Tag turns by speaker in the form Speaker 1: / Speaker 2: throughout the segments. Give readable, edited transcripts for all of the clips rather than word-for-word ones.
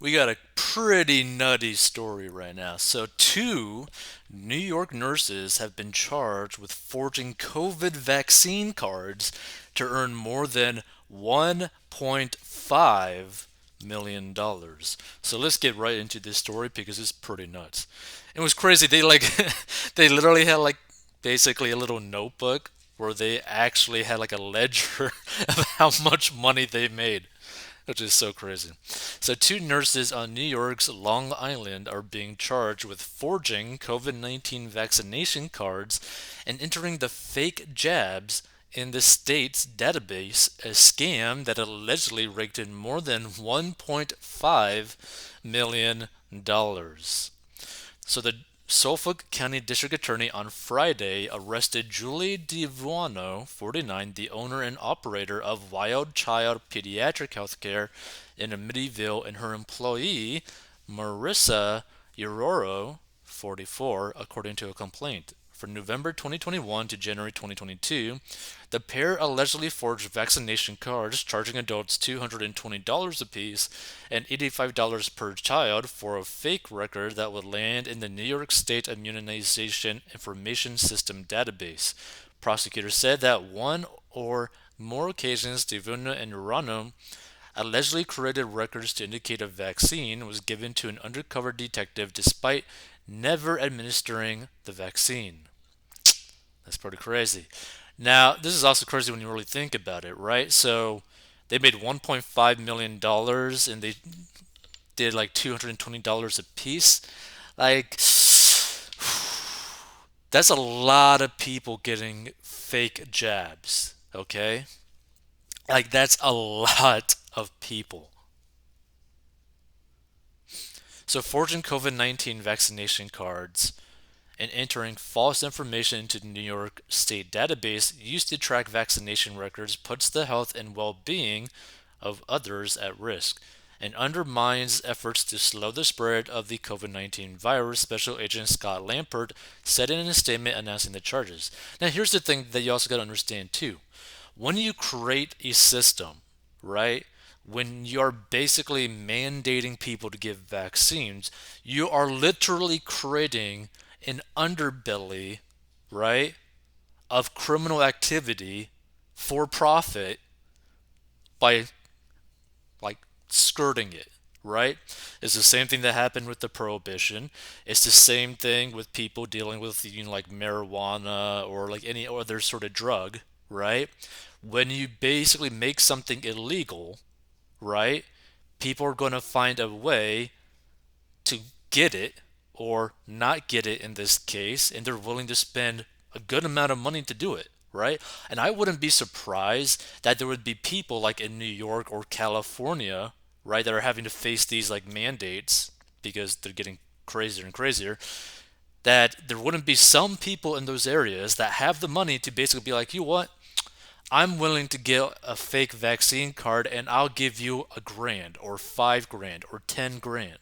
Speaker 1: We got a pretty nutty story right now. So, two New York nurses have been charged with forging COVID vaccine cards to earn more than $1.5 million dollars. So let's get right into this story because it's pretty nuts. It was crazy. They like they literally had like basically a little notebook where they actually had like a ledger of how much money they made, which is so crazy. So, two nurses on New York's Long Island are being charged with forging COVID 19 vaccination cards and entering the fake jabs in the state's database, a scam that allegedly raked in more than $1.5 million dollars. So the Suffolk County District Attorney on Friday arrested Julie DiVuono, 49, the owner and operator of Wild Child Pediatric Healthcare in Amityville, and her employee, Marissa Uroro, 44, according to a complaint. From November 2021 to January 2022, the pair allegedly forged vaccination cards charging adults $220 apiece and $85 per child for a fake record that would land in the New York State Immunization Information System database. Prosecutors said that one or more occasions Divuna and Urano allegedly created records to indicate a vaccine was given to an undercover detective despite never administering the vaccine. That's pretty crazy. Now, this is also crazy when you really think about it, right? So, they made $1.5 million dollars and they did like $220 a piece. Like, that's a lot of people getting fake jabs, okay? Like, that's a lot of people. So, forging COVID 19 vaccination cards and entering false information into the New York State database used to track vaccination records puts the health and well being of others at risk and undermines efforts to slow the spread of the COVID 19 virus, Special Agent Scott Lampert said in a statement announcing the charges. Now, here's the thing that you also got to understand too. When you create a system, right? When you're basically mandating people to give vaccines, you are literally creating an underbelly, right, of criminal activity for profit by like skirting it, right? It's the same thing that happened with the prohibition. It's the same thing with people dealing with like marijuana or like any other sort of drug, right? When you basically make something illegal, right? People are going to find a way to get it or not get it in this case, and they're willing to spend a good amount of money to do it, right? And I wouldn't be surprised that there would be people like in New York or California, right, that are having to face these like mandates because they're getting crazier and crazier. That there wouldn't be some people in those areas that have the money to basically be like, you know what? I'm willing to get a fake vaccine card and I'll give you a grand or 5 grand or 10 grand,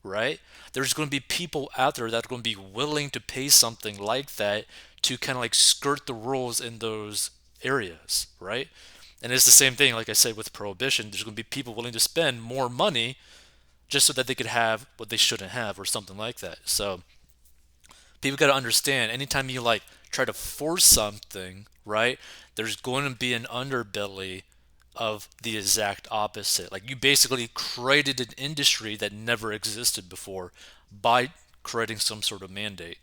Speaker 1: right? There's going to be people out there that are going to be willing to pay something like that to kind of like skirt the rules in those areas, right? And it's the same thing, like I said, with prohibition. There's going to be people willing to spend more money just so that they could have what they shouldn't have or something like that. So people got to understand anytime you like try to force something, right? There's going to be an underbelly of the exact opposite. Like you basically created an industry that never existed before by creating some sort of mandate.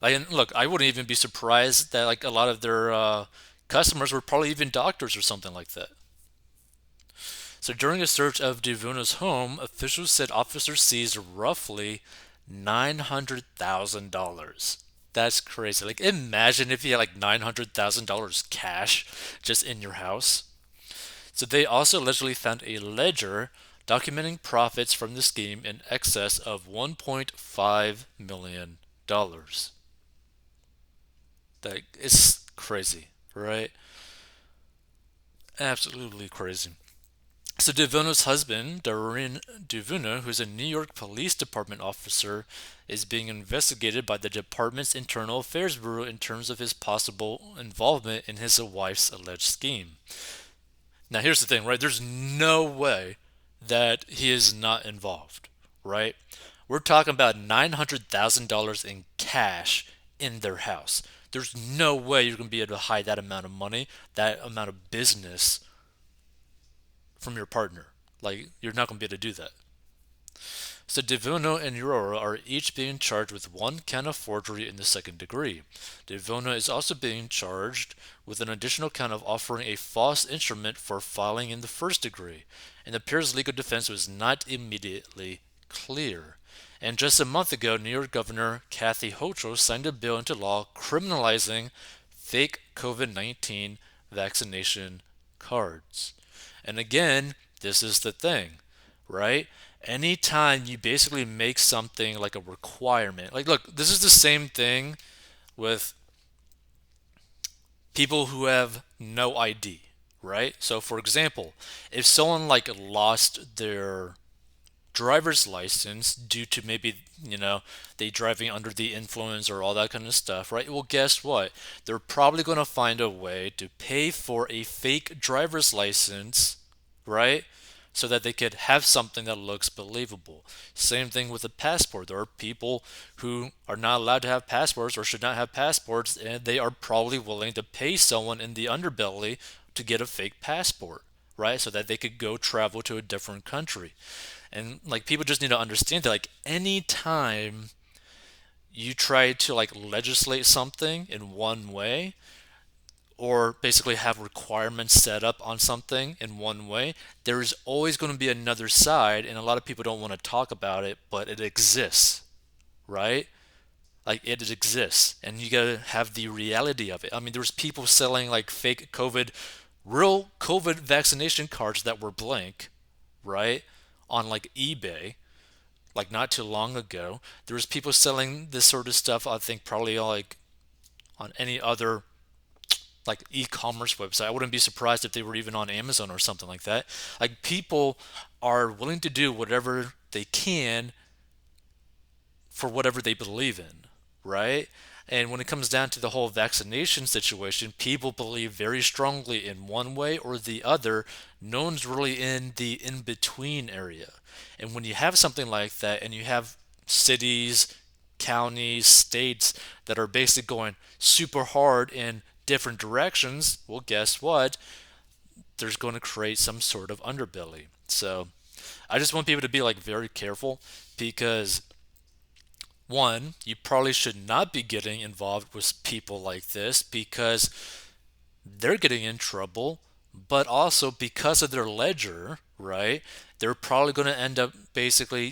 Speaker 1: Like, and look, I wouldn't even be surprised that like a lot of their customers were probably even doctors or something like that. So during a search of Devuna's home, officials said officers seized roughly $900,000. That's crazy. Like imagine if you had like $900,000 cash just in your house. So they also allegedly found a ledger documenting profits from the scheme in excess of $1.5 million dollars. That is crazy, right? Absolutely crazy. So Devuno's husband, Darren Devuna, who's a New York Police Department officer, is being investigated by the department's Internal Affairs Bureau in terms of his possible involvement in his wife's alleged scheme. Now, here's the thing, right? There's no way that he is not involved, right? We're talking about $900,000 in cash in their house. There's no way you're going to be able to hide that amount of money, that amount of business from your partner. Like, you're not going to be able to do that. So Devono and Aurora are each being charged with one count of forgery in the second degree. Devono is also being charged with an additional count of offering a false instrument for filing in the first degree, and the pair's legal defense was not immediately clear. And just a month ago, New York Governor Kathy Hochul signed a bill into law criminalizing fake COVID 19 vaccination cards. And again, this is the thing, right? Anytime you basically make something like a requirement, like, look, this is the same thing with people who have no ID, right? So, for example, if someone like lost their driver's license due to maybe, they driving under the influence or all that kind of stuff, right? Well, guess what? They're probably going to find a way to pay for a fake driver's license, right? So that they could have something that looks believable. Same thing with a passport. There are people who are not allowed to have passports or should not have passports, and they are probably willing to pay someone in the underbelly to get a fake passport, right? So that they could go travel to a different country. And like, people just need to understand that, like, anytime you try to like legislate something in one way, or basically have requirements set up on something in one way, there is always going to be another side, and a lot of people don't want to talk about it, but it exists, right? Like, it exists, and you gotta have the reality of it. I mean, there's people selling like fake COVID, real COVID vaccination cards that were blank, right? On like eBay, like not too long ago. There was people selling this sort of stuff, I think probably like on any other like e-commerce website. I wouldn't be surprised if they were even on Amazon or something like that. Like, people are willing to do whatever they can for whatever they believe in, right? And when it comes down to the whole vaccination situation, people believe very strongly in one way or the other. No one's really in the in between area. And when you have something like that, and you have cities, counties, states that are basically going super hard in different directions, well, guess what? There's going to create some sort of underbelly. So I just want people to be like very careful, because one, you probably should not be getting involved with people like this because they're getting in trouble, but also because of their ledger, right? They're probably going to end up basically,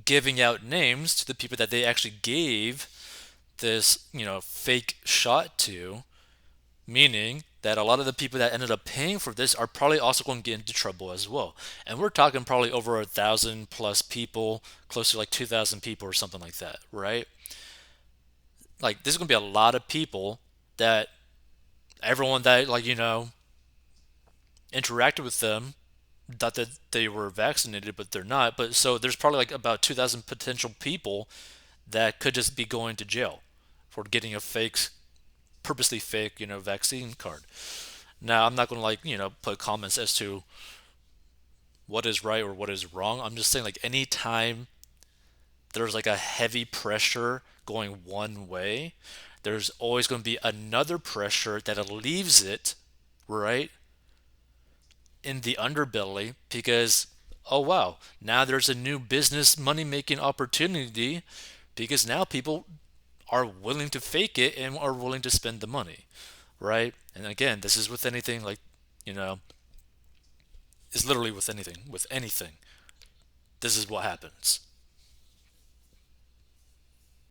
Speaker 1: giving out names to the people that they actually gave this, fake shot to, meaning that a lot of the people that ended up paying for this are probably also going to get into trouble as well. And we're talking probably over 1,000 plus people, close to like 2,000 people or something like that, right? Like, this is going to be a lot of people that everyone that, like, interacted with them thought that they were vaccinated, but they're not. But so there's probably like about 2,000 potential people that could just be going to jail for getting a fake, purposely fake, vaccine card. Now, I'm not going to like, put comments as to what is right or what is wrong. I'm just saying, like, anytime there's like a heavy pressure going one way, there's always going to be another pressure that leaves it, right, in the underbelly, because, oh wow, now there's a new business money making opportunity, because now people are willing to fake it and are willing to spend the money, right? And again, this is with anything, like, you know, is literally with anything. With anything, this is what happens.